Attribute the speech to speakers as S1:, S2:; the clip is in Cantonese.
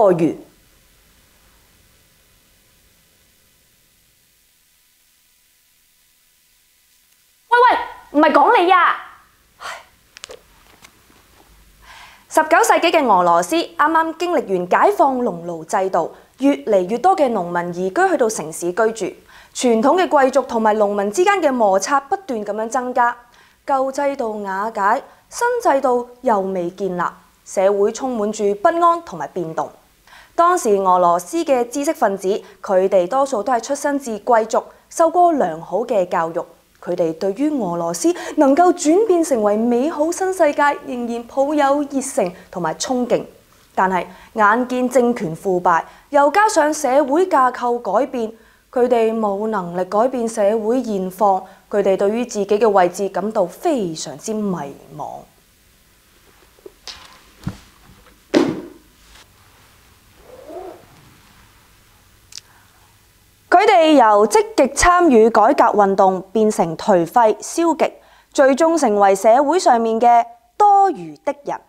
S1: 多餘。喂，唔係講你呀！19世紀嘅俄羅斯啱啱經歷完解放農奴制度，越嚟越多嘅農民移居去到城市居住，傳統嘅貴族同埋農民之間嘅摩擦不斷咁樣增加，舊制度瓦解，新制度又未建立，社會充滿住不安同埋變動。當時俄羅斯嘅知識分子，佢哋多數都係出身自貴族，受過良好嘅教育。佢哋對於俄羅斯能夠轉變成為美好新世界，仍然抱有熱誠同埋憧憬。但係眼見政權腐敗，又加上社會架構改變，佢哋冇能力改變社會現況，佢哋對於自己嘅位置感到非常之迷茫。佢哋由積極參與改革運動變成頹廢消極，最終成為社會上面嘅多餘的人。